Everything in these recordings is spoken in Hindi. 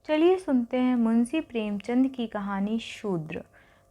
चलिए सुनते हैं मुंशी प्रेमचंद की कहानी शूद्र।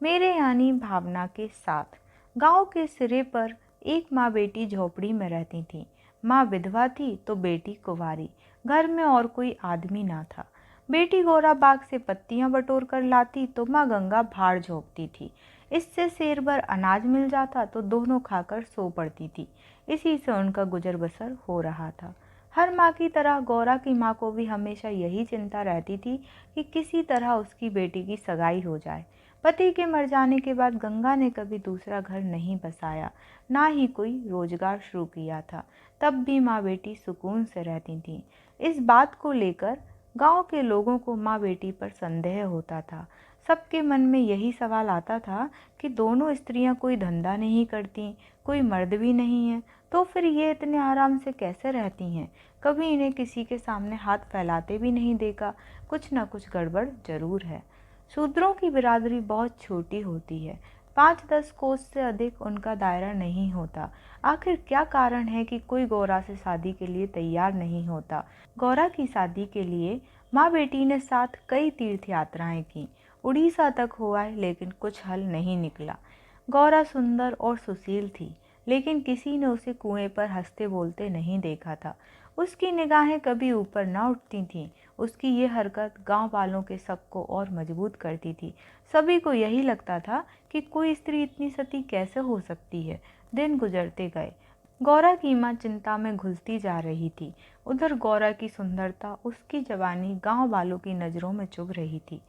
मेरे यानी भावना के साथ। गांव के सिरे पर एक माँ बेटी झोपड़ी में रहती थी। माँ विधवा थी तो बेटी कुंवारी। घर में और कोई आदमी ना था। बेटी गौरा बाग से पत्तियां बटोर कर लाती तो माँ गंगा भाड़ झोंकती थी। इससे सेर भर अनाज मिल जाता तो दोनों खाकर सो पड़ती थी। इसी से उनका गुजर बसर हो रहा था। हर माँ की तरह गौरा की माँ को भी हमेशा यही चिंता रहती थी कि किसी तरह उसकी बेटी की सगाई हो जाए। पति के मर जाने के बाद गंगा ने कभी दूसरा घर नहीं बसाया, ना ही कोई रोजगार शुरू किया था। तब भी माँ बेटी सुकून से रहती थीं। इस बात को लेकर गांव के लोगों को माँ बेटी पर संदेह होता था। सबके मन में यही सवाल आता था कि दोनों स्त्रियां कोई धंधा नहीं करती, कोई मर्द भी नहीं है, तो फिर ये इतने आराम से कैसे रहती हैं। कभी इन्हें किसी के सामने हाथ फैलाते भी नहीं देखा। कुछ ना कुछ गड़बड़ जरूर है। शूद्रों की बिरादरी बहुत छोटी होती है। 5-10 कोस से अधिक उनका दायरा नहीं होता। आखिर क्या कारण है कि कोई गौरा से शादी के लिए तैयार नहीं होता। गौरा की शादी के लिए माँ बेटी ने साथ कई तीर्थ यात्राएं की, उड़ीसा तक हो आए, लेकिन कुछ हल नहीं निकला। गौरा सुंदर और सुशील थी, लेकिन किसी ने उसे कुएं पर हंसते बोलते नहीं देखा था। उसकी निगाहें कभी ऊपर न उठती थीं। उसकी ये हरकत गांव वालों के शक को और मजबूत करती थी। सभी को यही लगता था कि कोई स्त्री इतनी सती कैसे हो सकती है। दिन गुजरते गए। गौरा की माँ चिंता में घुलती जा रही थी। उधर गौरा की सुंदरता, उसकी जवानी गांव वालों की नज़रों में चुभ रही थी।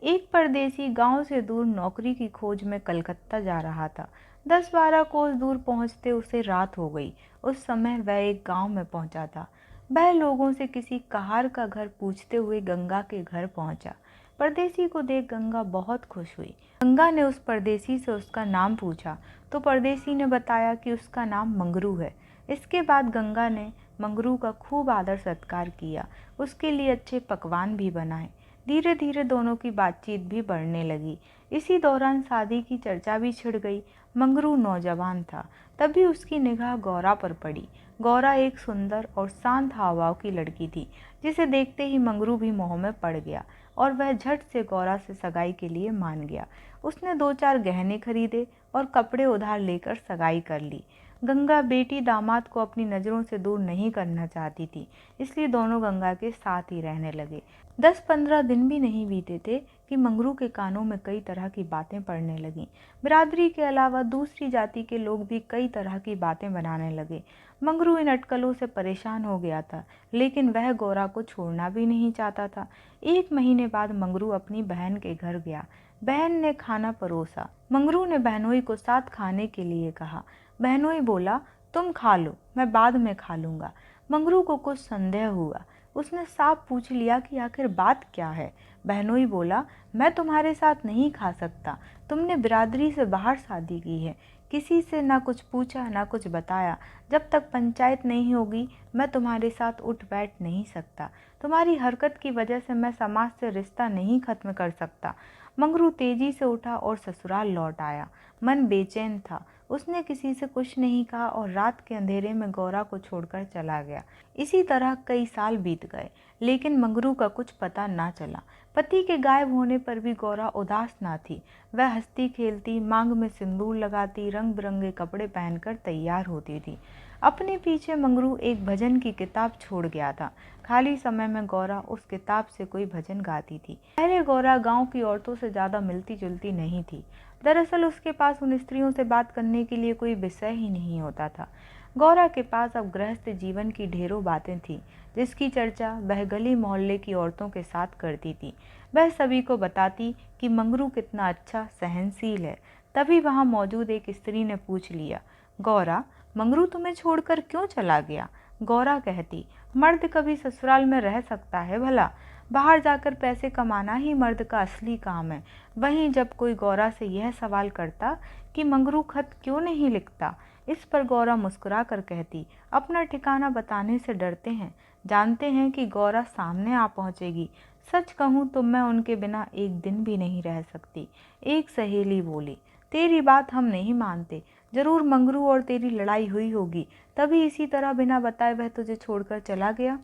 एक परदेसी गांव से दूर नौकरी की खोज में कलकत्ता जा रहा था। 10-12 कोस दूर पहुंचते उसे रात हो गई। उस समय वह एक गांव में पहुंचा था। वह लोगों से किसी कहार का घर पूछते हुए गंगा के घर पहुंचा। परदेसी को देख गंगा बहुत खुश हुई। गंगा ने उस परदेसी से उसका नाम पूछा तो परदेसी ने बताया कि उसका नाम मंगरू है। इसके बाद गंगा ने मंगरू का खूब आदर सत्कार किया, उसके लिए अच्छे पकवान भी बनाए। धीरे धीरे दोनों की बातचीत भी बढ़ने लगी। इसी दौरान शादी की चर्चा भी छिड़ गई। मंगरू नौजवान था। तभी उसकी निगाह गौरा पर पड़ी। गौरा एक सुंदर और शांत हावभाव की लड़की थी, जिसे देखते ही मंगरू भी मोह में पड़ गया और वह झट से गौरा से सगाई के लिए मान गया। उसने 2-4 गहने खरीदे और कपड़े उधार लेकर सगाई कर ली। गंगा बेटी दामाद को अपनी नज़रों से दूर नहीं करना चाहती थी, इसलिए दोनों गंगा के साथ ही रहने लगे। 10-15 दिन भी नहीं बीते थे कि मंगरू के कानों में कई तरह की बातें पड़ने लगीं। बिरादरी के अलावा दूसरी जाति के लोग भी कई तरह की बातें बनाने लगे। मंगरू इन अटकलों से परेशान हो गया था, लेकिन वह गौरा को छोड़ना भी नहीं चाहता था। 1 महीने बाद मंगरू अपनी बहन के घर गया। बहन ने खाना परोसा। मंगरू ने बहनोई को साथ खाने के लिए कहा। बहनोई बोला, तुम खा लो, मैं बाद में खा लूँगा। मंगरू को कुछ संदेह हुआ। उसने साफ पूछ लिया कि आखिर बात क्या है। बहनोई बोला, मैं तुम्हारे साथ नहीं खा सकता। तुमने बिरादरी से बाहर शादी की है, किसी से ना कुछ पूछा ना कुछ बताया। जब तक पंचायत नहीं होगी मैं तुम्हारे साथ उठ बैठ नहीं सकता। तुम्हारी हरकत की वजह से मैं समाज से रिश्ता नहीं खत्म कर सकता। मंगरू तेजी से उठा और ससुराल लौट आया। मन बेचैन था। उसने किसी से कुछ नहीं कहा और रात के अंधेरे में गौरा को छोड़कर चला गया। इसी तरह कई साल बीत गए, लेकिन मंगरू का कुछ पता ना चला। पति के गायब होने पर भी गौरा उदास ना थी। वह हंसती खेलती, मांग में सिंदूर लगाती, रंग बिरंगे कपड़े पहनकर तैयार होती थी। अपने पीछे मंगरू एक भजन की किताब छोड़ गया था। खाली समय में गौरा उस किताब से कोई भजन गाती थी। पहले गौरा गांव की औरतों से ज़्यादा मिलती जुलती नहीं थी। दरअसल उसके पास उन स्त्रियों से बात करने के लिए कोई विषय ही नहीं होता था। गौरा के पास अब गृहस्थ जीवन की ढेरों बातें थीं, जिसकी चर्चा वह गली मोहल्ले की औरतों के साथ करती थी। वह सभी को बताती कि मंगरू कितना अच्छा सहनशील है। तभी वहां मौजूद एक स्त्री ने पूछ लिया, गौरा, मंगरू तुम्हें छोड़कर क्यों चला गया? गौरा कहती, मर्द कभी ससुराल में रह सकता है भला? बाहर जाकर पैसे कमाना ही मर्द का असली काम है। वहीं जब कोई गौरा से यह सवाल करता कि मंगरू खत क्यों नहीं लिखता, इस पर गौरा मुस्कुरा कर कहती, अपना ठिकाना बताने से डरते हैं, जानते हैं कि गौरा सामने आ पहुंचेगी। सच कहूँ तो मैं उनके बिना एक दिन भी नहीं रह सकती। एक सहेली बोली, तेरी बात हम नहीं मानते, जरूर मंगरू और तेरी लड़ाई हुई होगी, तभी इसी तरह बिना बताए वह तुझे छोड़कर चला गया।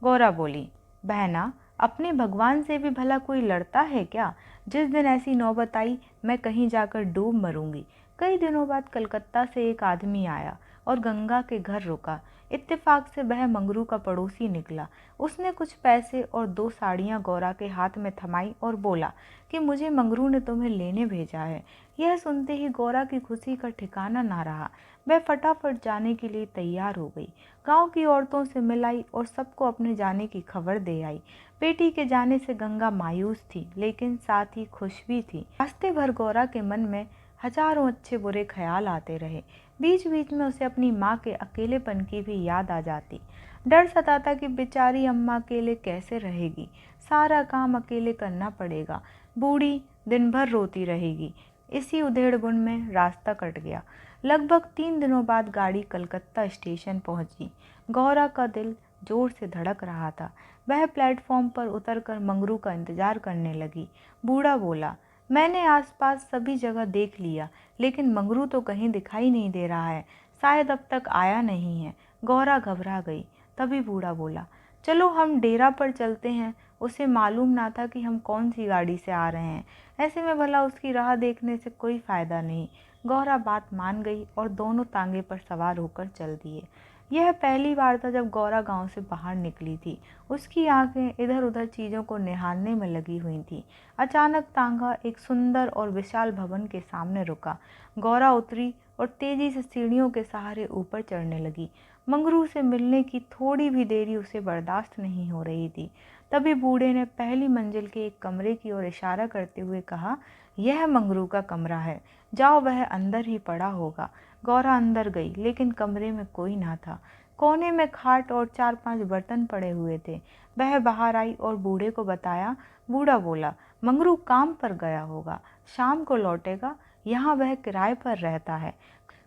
गौरा बोली, बहना, अपने भगवान से भी भला कोई लड़ता है क्या? जिस दिन ऐसी नौबत आई मैं कहीं जाकर डूब मरूंगी। कई दिनों बाद कलकत्ता से एक आदमी आया और गंगा के घर रुका। इत्तेफाक से वह मंगरू का पड़ोसी निकला। उसने कुछ पैसे और 2 साड़ियाँ गौरा के हाथ में थमाई और बोला कि मुझे मंगरू ने तुम्हें लेने भेजा है। यह सुनते ही गौरा की खुशी का ठिकाना ना रहा। वह फटाफट जाने के लिए तैयार हो गई। गांव की औरतों से मिलाई और सबको अपने जाने की खबर दे आई। बेटी के जाने से गंगा मायूस थी, लेकिन साथ ही खुश भी थी। रास्ते भर गौरा के मन में हजारों अच्छे बुरे ख्याल आते रहे। बीच बीच में उसे अपनी माँ के अकेलेपन की भी याद आ जाती। डर सताता कि बेचारी अम्मा अकेले कैसे रहेगी, सारा काम अकेले करना पड़ेगा, बूढ़ी दिन भर रोती रहेगी। इसी उधेड़बुन में रास्ता कट गया। लगभग 3 दिनों बाद गाड़ी कलकत्ता स्टेशन पहुंची। गौरा का दिल जोर से धड़क रहा था। वह प्लेटफॉर्म पर उतरकर मंगरू का इंतजार करने लगी। बूढ़ा बोला, मैंने आसपास सभी जगह देख लिया, लेकिन मंगरू तो कहीं दिखाई नहीं दे रहा है। शायद अब तक आया नहीं है। गौरा घबरा गई। तभी बूढ़ा बोला, चलो हम डेरा पर चलते हैं। उसे मालूम ना था कि हम कौन सी गाड़ी से आ रहे हैं। ऐसे में भला उसकी राह देखने से कोई फ़ायदा नहीं। गौरा बात मान गई और दोनों तांगे पर सवार होकर चल दिए। यह पहली बार था जब गौरा गांव से बाहर निकली थी। उसकी आंखें इधर उधर चीज़ों को निहारने में लगी हुई थी। अचानक तांगा एक सुंदर और विशाल भवन के सामने रुका। गौरा उतरी और तेजी से सीढ़ियों के सहारे ऊपर चढ़ने लगी। मंगरू से मिलने की थोड़ी भी देरी उसे बर्दाश्त नहीं हो रही थी। तभी बूढ़े ने पहली मंजिल के एक कमरे की ओर इशारा करते हुए कहा, यह मंगरू का कमरा है, जाओ, वह अंदर ही पड़ा होगा। गौरा अंदर गई, लेकिन कमरे में कोई ना था। कोने में खाट और 4-5 बर्तन पड़े हुए थे। वह बाहर आई और बूढ़े को बताया। बूढ़ा बोला, मंगरू काम पर गया होगा, शाम को लौटेगा, यहाँ वह किराए पर रहता है।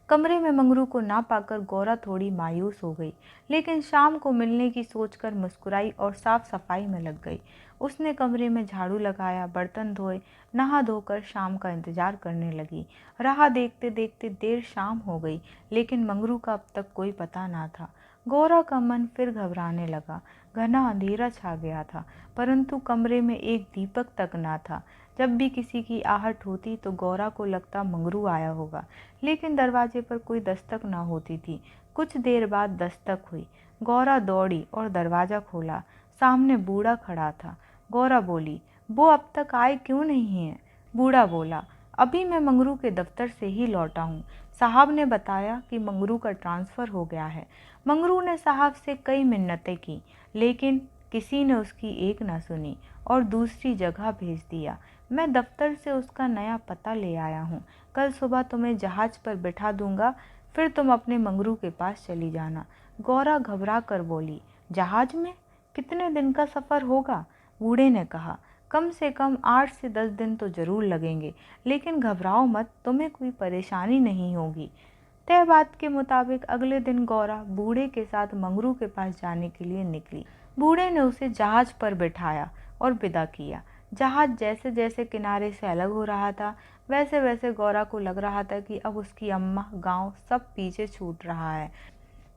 कमरे में मंगरू को ना पाकर गौरा थोड़ी मायूस हो गई, लेकिन शाम को मिलने की सोचकर मुस्कुराई और साफ सफाई में लग गई। उसने कमरे में झाड़ू लगाया, बर्तन धोए, नहा धोकर शाम का इंतजार करने लगी। राह देखते देखते देर शाम हो गई, लेकिन मंगरू का अब तक कोई पता ना था। गौरा का मन फिर घबराने लगा। घना अंधेरा छा गया था, परंतु कमरे में एक दीपक तक ना था। जब भी किसी की आहट होती तो गौरा को लगता मंगरू आया होगा, लेकिन दरवाजे पर कोई दस्तक न होती थी। कुछ देर बाद दस्तक हुई। गौरा दौड़ी और दरवाज़ा खोला। सामने बूढ़ा खड़ा था। गौरा बोली, वो अब तक आए क्यों नहीं है? बूढ़ा बोला, अभी मैं मंगरू के दफ्तर से ही लौटा हूँ। साहब ने बताया कि मंगरू का ट्रांसफ़र हो गया है। मंगरू ने साहब से कई मिन्नतें की, लेकिन किसी ने उसकी एक न सुनी और दूसरी जगह भेज दिया। मैं दफ्तर से उसका नया पता ले आया हूँ। कल सुबह तुम्हें जहाज़ पर बिठा दूंगा, फिर तुम अपने मंगरू के पास चली जाना। गौरा घबरा कर बोली, जहाज़ में? कितने दिन का सफ़र होगा? बूढ़े ने कहा, कम से कम 8 से 10 दिन तो ज़रूर लगेंगे, लेकिन घबराओ मत, तुम्हें कोई परेशानी नहीं होगी। तय बात के मुताबिक अगले दिन गौरा बूढ़े के साथ मंगरू के पास जाने के लिए निकली। बूढ़े ने उसे जहाज़ पर बिठाया और विदा किया। जहाज़ जैसे जैसे किनारे से अलग हो रहा था, वैसे वैसे गौरा को लग रहा था कि अब उसकी अम्मा, गांव सब पीछे छूट रहा है।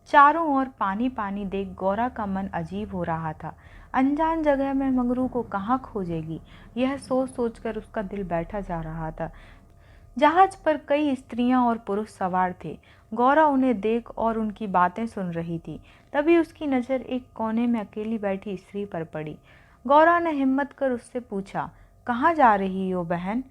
चारों ओर पानी पानी देख गौरा का मन अजीब हो रहा था। अनजान जगह में मंगरू को कहाँ खोजेगी, यह सोच सोचकर उसका दिल बैठा जा रहा था। जहाज पर कई स्त्रियां और पुरुष सवार थे। गौरा उन्हें देख और उनकी बातें सुन रही थी। तभी उसकी नज़र एक कोने में अकेली बैठी स्त्री पर पड़ी। गौरा ने हिम्मत कर उससे पूछा, कहाँ जा रही हो बहन?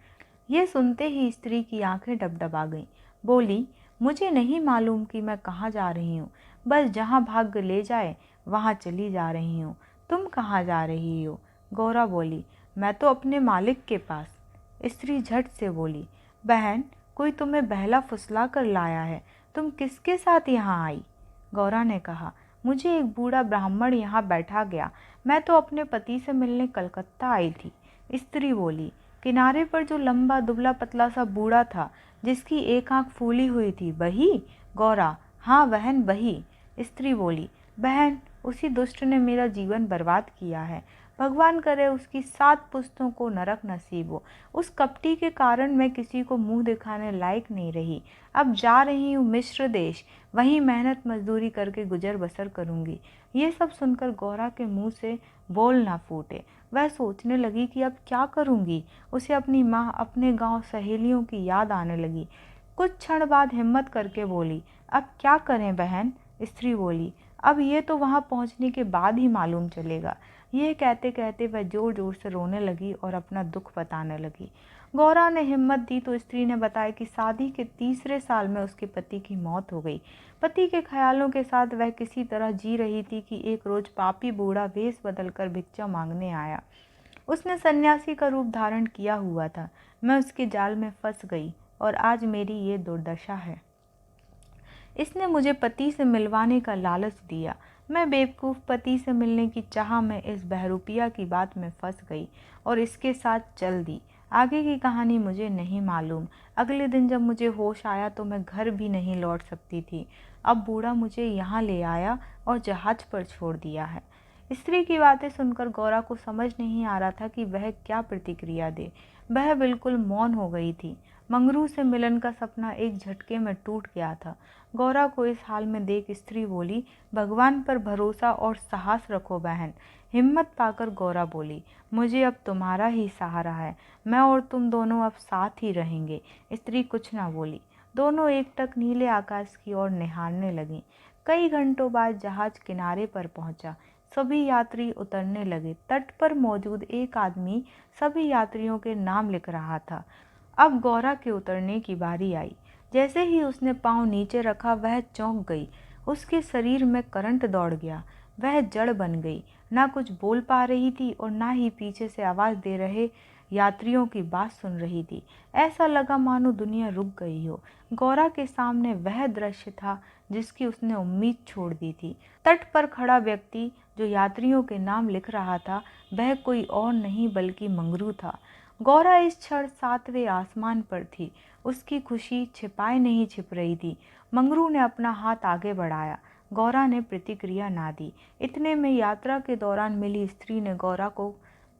ये सुनते ही स्त्री की आंखें डबडबा गईं। बोली, मुझे नहीं मालूम कि मैं कहाँ जा रही हूँ, बस जहाँ भाग्य ले जाए वहाँ चली जा रही हूँ। तुम कहाँ जा रही हो? गौरा बोली, मैं तो अपने मालिक के पास। स्त्री झट से बोली, बहन, कोई तुम्हें बहला फुसला कर लाया है, तुम किसके साथ यहाँ आई? गौरा ने कहा, मुझे एक बूढ़ा ब्राह्मण यहाँ बैठा गया, मैं तो अपने पति से मिलने कलकत्ता आई थी। स्त्री बोली, किनारे पर जो लंबा दुबला पतला सा बूढ़ा था, जिसकी एक आंख फूली हुई थी, वही? गौरा, हाँ बहन, वही। स्त्री बोली, बहन, उसी दुष्ट ने मेरा जीवन बर्बाद किया है। भगवान करे उसकी 7 पुश्तों को नरक नसीब हो। उस कपटी के कारण मैं किसी को मुंह दिखाने लायक नहीं रही। अब जा रही हूँ मिस्र देश, वहीं मेहनत मजदूरी करके गुजर बसर करूँगी। ये सब सुनकर गौरा के मुंह से बोल ना फूटे। वह सोचने लगी कि अब क्या करूँगी। उसे अपनी माँ, अपने गांव, सहेलियों की याद आने लगी। कुछ क्षण बाद हिम्मत करके बोली, अब क्या करें बहन। स्त्री बोली, अब ये तो वहाँ पहुँचने के बाद ही मालूम चलेगा। यह कहते कहते वह जोर जोर से रोने लगी और अपना दुख बताने लगी। गौरा ने हिम्मत दी तो स्त्री ने बताया कि शादी के तीसरे साल में उसके पति की मौत हो गई। पति के ख्यालों के साथ वह किसी तरह जी रही थी कि एक रोज पापी बूढ़ा भेष बदलकर भिक्षा मांगने आया। उसने सन्यासी का रूप धारण किया हुआ था। मैं उसके जाल में फंस गई और आज मेरी ये दुर्दशा है। इसने मुझे पति से मिलवाने का लालच दिया। मैं बेवकूफ़ पति से मिलने की चाह में इस बहरूपिया की बात में फंस गई और इसके साथ चल दी। आगे की कहानी मुझे नहीं मालूम। अगले दिन जब मुझे होश आया तो मैं घर भी नहीं लौट सकती थी। अब बूढ़ा मुझे यहाँ ले आया और जहाज पर छोड़ दिया है। स्त्री की बातें सुनकर गौरा को समझ नहीं आ रहा था कि वह क्या प्रतिक्रिया दे। वह बिल्कुल मौन हो गई थी। मंगरू से मिलन का सपना एक झटके में टूट गया था। गौरा को इस हाल में देख स्त्री बोली, भगवान पर भरोसा और साहस रखो बहन। हिम्मत पाकर गौरा बोली, मुझे अब तुम्हारा ही सहारा है। मैं और तुम दोनों अब साथ ही रहेंगे। स्त्री कुछ न बोली। दोनों एकटक नीले आकाश की ओर निहारने लगीं। कई घंटों बाद जहाज किनारे पर पहुंचा। सभी यात्री उतरने लगे। तट पर मौजूद एक आदमी सभी यात्रियों के नाम लिख रहा था। अब गौरा के उतरने की बारी आई। जैसे ही उसने पांव नीचे रखा वह चौंक गई। उसके शरीर में करंट दौड़ गया। वह जड़ बन गई। ना कुछ बोल पा रही थी और ना ही पीछे से आवाज़ दे रहे यात्रियों की बात सुन रही थी। ऐसा लगा मानो दुनिया रुक गई हो। गौरा के सामने वह दृश्य था जिसकी उसने उम्मीद छोड़ दी थी। तट पर खड़ा व्यक्ति जो यात्रियों के नाम लिख रहा था वह कोई और नहीं बल्कि मंगरू था। गौरा इस क्षण सातवें आसमान पर थी। उसकी खुशी छिपाए नहीं छिप रही थी। मंगरू ने अपना हाथ आगे बढ़ाया। गौरा ने प्रतिक्रिया ना दी। इतने में यात्रा के दौरान मिली स्त्री ने गौरा को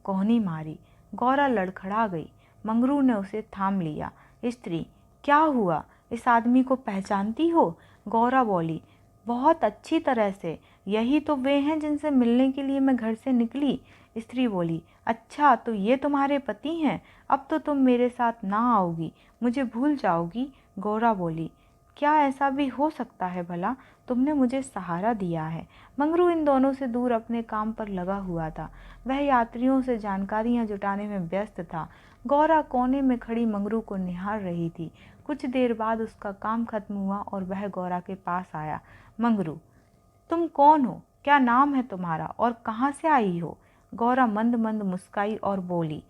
कोहनी मारी। गौरा लड़खड़ा गई। मंगरू ने उसे थाम लिया। स्त्री, क्या हुआ? इस आदमी को पहचानती हो? गौरा बोली, बहुत अच्छी तरह से। यही तो वे हैं जिनसे मिलने के लिए मैं घर से निकली। स्त्री बोली, अच्छा तो ये तुम्हारे पति हैं। अब तो तुम मेरे साथ ना आओगी, मुझे भूल जाओगी। गौरा बोली, क्या ऐसा भी हो सकता है भला? तुमने मुझे सहारा दिया है। मंगरू इन दोनों से दूर अपने काम पर लगा हुआ था। वह यात्रियों से जानकारियां जुटाने में व्यस्त था। गौरा कोने में खड़ी मंगरू को निहार रही थी। कुछ देर बाद उसका काम खत्म हुआ और वह गौरा के पास आया। मंगरू, तुम कौन हो? क्या नाम है तुम्हारा और कहाँ से आई हो? गौरा मंद मंद मुस्काई और बोली,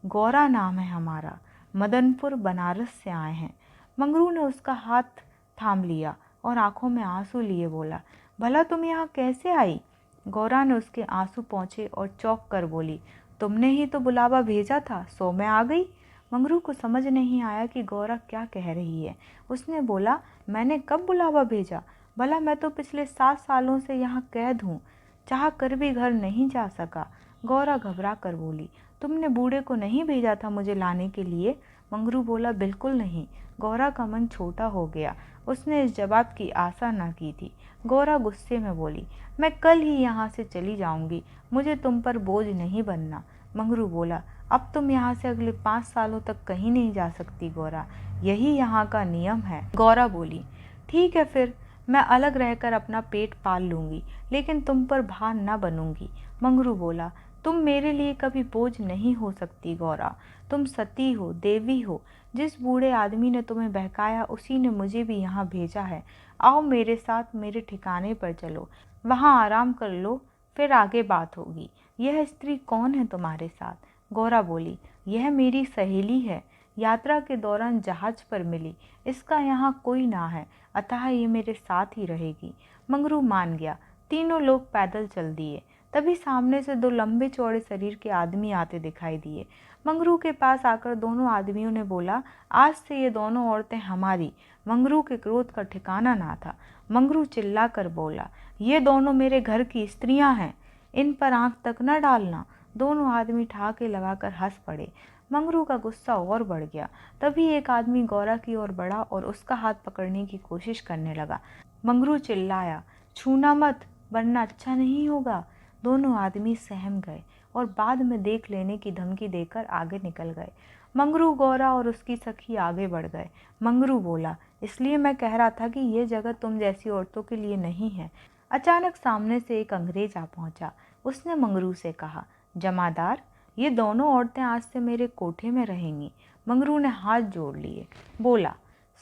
गौरा नाम है हमारा, मदनपुर बनारस से आए हैं। मंगरू ने उसका हाथ थाम लिया और आंखों में आंसू लिए बोला, भला तुम यहाँ कैसे आई? गौरा ने उसके आंसू पोंछे और चौंक कर बोली, तुमने ही तो बुलावा भेजा था, सो मैं आ गई। मंगरू को समझ नहीं आया कि गौरा क्या कह रही है। उसने बोला, मैंने कब बुलावा भेजा? भला मैं तो पिछले 7 सालों से यहाँ कैद हूँ, चाह कर भी घर नहीं जा सका। गौरा घबरा कर बोली, तुमने बूढ़े को नहीं भेजा था मुझे लाने के लिए? मंगरू बोला, बिल्कुल नहीं। गौरा का मन छोटा हो गया। उसने इस जवाब की आशा न की थी। गौरा गुस्से में बोली, मैं कल ही यहाँ से चली जाऊँगी, मुझे तुम पर बोझ नहीं बनना। मंगरू बोला, अब तुम यहाँ से अगले 5 सालों तक कहीं नहीं जा सकती गौरा, यही यहाँ का नियम है। गौरा बोली, ठीक है फिर, मैं अलग रहकर अपना पेट पाल लूँगी, लेकिन तुम पर भार न बनूंगी। मंगरू बोला, तुम मेरे लिए कभी बोझ नहीं हो सकती गौरा, तुम सती हो, देवी हो। जिस बूढ़े आदमी ने तुम्हें बहकाया उसी ने मुझे भी यहाँ भेजा है। आओ मेरे साथ, मेरे ठिकाने पर चलो, वहाँ आराम कर लो, फिर आगे बात होगी। यह स्त्री कौन है तुम्हारे साथ? गौरा बोली, यह मेरी सहेली है, यात्रा के दौरान जहाज पर मिली। इसका यहाँ कोई ना है, अतः ये मेरे साथ ही रहेगी। मंगरू मान गया। तीनों लोग पैदल चल दिए। तभी सामने से 2 लंबे चौड़े शरीर के आदमी आते दिखाई दिए। मंगरू के पास आकर दोनों आदमियों ने बोला, आज से ये दोनों औरतें हमारी। मंगरू के क्रोध का ठिकाना ना था। मंगरू चिल्लाकर बोला, ये दोनों मेरे घर की स्त्रियां हैं, इन पर आंख तक न डालना। दोनों आदमी ठहाके लगाकर हंस पड़े। मंगरू का गुस्सा और बढ़ गया। तभी एक आदमी गौरा की ओर बढ़ा और उसका हाथ पकड़ने की कोशिश करने लगा। मंगरू चिल्लाया, छूना मत वरना अच्छा नहीं होगा। दोनों आदमी सहम गए। और बाद में देख लेने की धमकी देकर आगे निकल गए। मंगरू, गौरा और उसकी सखी आगे बढ़ गए। मंगरू बोला, इसलिए मैं कह रहा था कि ये जगह तुम जैसी औरतों के लिए नहीं है। अचानक सामने से एक अंग्रेज आ पहुंचा। उसने मंगरू से कहा, जमादार, ये दोनों औरतें आज से मेरे कोठे में रहेंगी। मंगरू ने हाथ जोड़ लिए, बोला,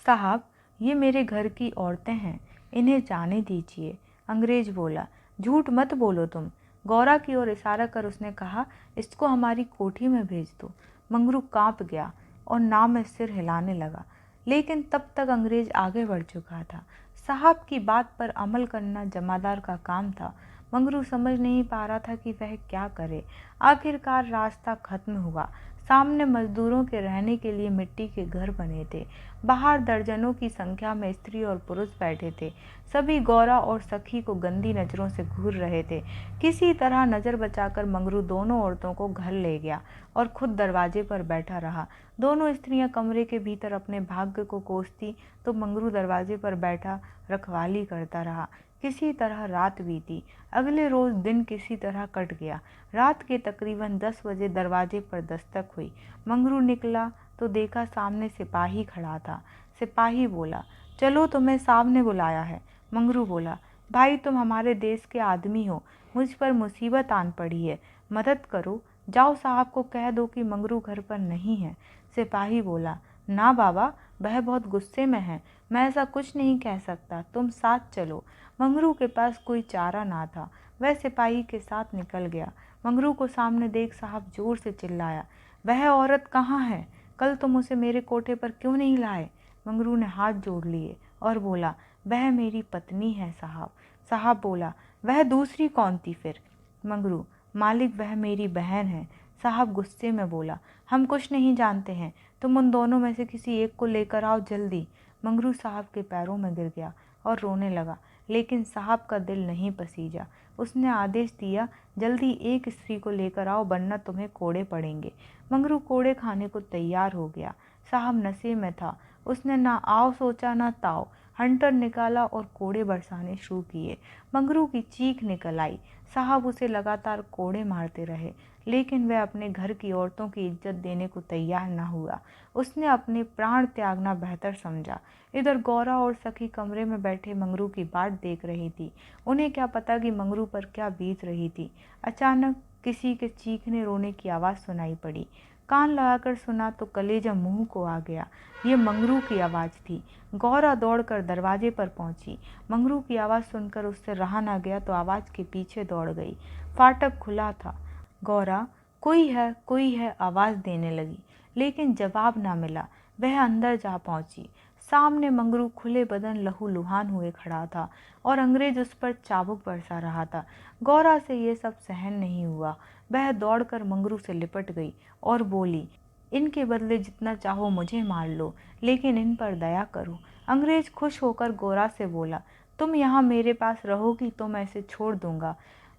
साहब, ये मेरे घर की औरतें हैं, इन्हें जाने दीजिए। अंग्रेज बोला, झूठ मत बोलो तुम। गौरा की ओर इशारा कर उसने कहा, इसको हमारी कोठी में भेज दो। मंगरू कांप गया और नाव में सिर हिलाने लगा, लेकिन तब तक अंग्रेज आगे बढ़ चुका था। साहब की बात पर अमल करना जमादार का काम था। मंगरू समझ नहीं पा रहा था कि वह क्या करे। आखिरकार रास्ता खत्म हुआ। सामने मजदूरों के रहने के लिए मिट्टी के घर बने थे। बाहर दर्जनों की संख्या में स्त्री और पुरुष बैठे थे। सभी गौरा और सखी को गंदी नज़रों से घूर रहे थे। किसी तरह नज़र बचाकर मंगरू दोनों औरतों को घर ले गया और खुद दरवाजे पर बैठा रहा। दोनों स्त्रियां कमरे के भीतर अपने भाग्य को कोसती तो मंगरू दरवाजे पर बैठा रखवाली करता रहा। किसी तरह रात बीती। अगले रोज दिन किसी तरह कट गया। रात के तकरीबन 10 बजे दरवाजे पर दस्तक हुई। मंगरू निकला तो देखा सामने सिपाही खड़ा था। सिपाही बोला, चलो, तुम्हें साहब ने बुलाया है। मंगरू बोला, भाई, तुम हमारे देश के आदमी हो, मुझ पर मुसीबत आन पड़ी है, मदद करो। जाओ, साहब को कह दो कि मंगरू घर पर नहीं है। सिपाही बोला, ना बाबा, वह बहुत गुस्से में है, मैं ऐसा कुछ नहीं कह सकता, तुम साथ चलो। मंगरू के पास कोई चारा ना था। वह सिपाही के साथ निकल गया। मंगरू को सामने देख साहब जोर से चिल्लाया, वह औरत कहाँ है? कल तुम उसे मेरे कोठे पर क्यों नहीं लाए? मंगरू ने हाथ जोड़ लिए और बोला, वह मेरी पत्नी है साहब। साहब बोला, वह दूसरी कौन थी फिर? मंगरू, मालिक, वह मेरी बहन है। साहब गुस्से में बोला, हम कुछ नहीं जानते हैं, तुम उन दोनों में से किसी एक को लेकर आओ जल्दी। मंगरू साहब के पैरों में गिर गया और रोने लगा, लेकिन साहब का दिल नहीं पसीजा। उसने आदेश दिया, जल्दी एक स्त्री को लेकर आओ, वरना तुम्हें कोड़े पड़ेंगे। मंगरू कोड़े खाने को तैयार हो गया। साहब नशे में था। उसने ना आओ सोचा ना ताओ, हंटर निकाला और कोड़े बरसाने शुरू किए। मंगरू की चीख निकल आई। साहब उसे लगातार कोड़े मारते रहे, लेकिन वह अपने घर की औरतों की इज्जत देने को तैयार न हुआ। उसने अपने प्राण त्यागना बेहतर समझा। इधर गौरा और सखी कमरे में बैठे मंगरू की बाट देख रही थी। उन्हें क्या पता कि मंगरू पर क्या बीत रही थी। अचानक किसी के चीखने रोने की आवाज़ सुनाई पड़ी। कान लगाकर सुना तो कलेजा मुंह को आ गया। ये मंगरू की आवाज़ थी। गौरा दौड़कर दरवाजे पर पहुंची। मंगरू की आवाज़ सुनकर उससे रहा ना गया तो आवाज़ के पीछे दौड़ गई। फाटक खुला था। गौरा, कोई है आवाज़ देने लगी, लेकिन जवाब ना मिला। वह अंदर जा पहुंची। सामने मंगरू खुले बदन लहूलुहान हुए खड़ा था और अंग्रेज उस पर चाबुक बरसा रहा था। गौरा से ये सब सहन नहीं हुआ। वह दौड़कर मंगरू से लिपट गई और बोली, इनके बदले जितना चाहो मुझे मार लो, लेकिन इन पर दया करो। अंग्रेज खुश होकर गौरा से बोला, तुम यहाँ मेरे पास रहोगी तो मैं इसे छोड़ दूंगा।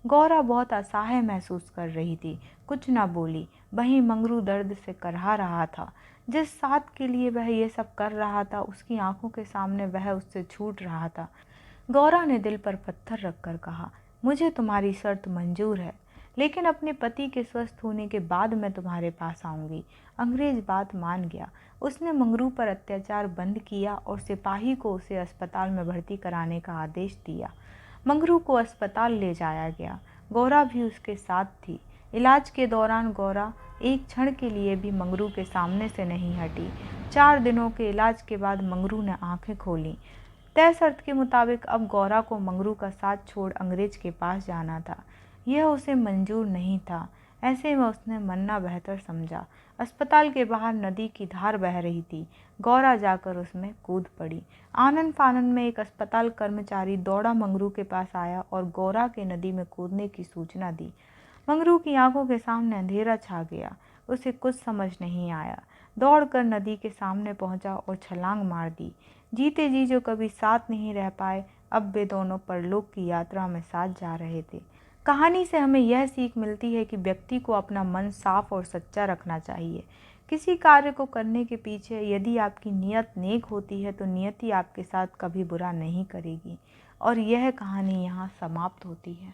गौरा बहुत असहाय महसूस कर रही थी, कुछ ना बोली। वहीं मंगरू दर्द से करहा रहा था। जिस साथ के लिए वह ये सब कर रहा था, उसकी आंखों के सामने वह उससे छूट रहा था। गौरा ने दिल पर पत्थर रखकर कहा, मुझे तुम्हारी शर्त मंजूर है, लेकिन अपने पति के स्वस्थ होने के बाद मैं तुम्हारे पास आऊँगी। अंग्रेज बात मान गया। उसने मंगरू पर अत्याचार बंद किया और सिपाही को उसे अस्पताल में भर्ती कराने का आदेश दिया। मंगरू को अस्पताल ले जाया गया। गौरा भी उसके साथ थी। इलाज के दौरान गौरा एक क्षण के लिए भी मंगरू के सामने से नहीं हटी। 4 दिनों के इलाज के बाद मंगरू ने आंखें खोलीं। तय शर्त के मुताबिक अब गौरा को मंगरू का साथ छोड़ अंग्रेज के पास जाना था। यह उसे मंजूर नहीं था। ऐसे में उसने मरना बेहतर समझा। अस्पताल के बाहर नदी की धार बह रही थी। गौरा जाकर उसमें कूद पड़ी। आनन फानन में एक अस्पताल कर्मचारी दौड़ा मंगरू के पास आया और गौरा के नदी में कूदने की सूचना दी। मंगरू की आंखों के सामने अंधेरा छा गया। उसे कुछ समझ नहीं आया। दौड़कर नदी के सामने पहुंचा और छलांग मार दी। जीते जी जो कभी साथ नहीं रह पाए, अब वे दोनों परलोक की यात्रा में साथ जा रहे थे। कहानी से हमें यह सीख मिलती है कि व्यक्ति को अपना मन साफ और सच्चा रखना चाहिए। किसी कार्य को करने के पीछे यदि आपकी नीयत नेक होती है तो नियति आपके साथ कभी बुरा नहीं करेगी। और यह कहानी यहाँ समाप्त होती है।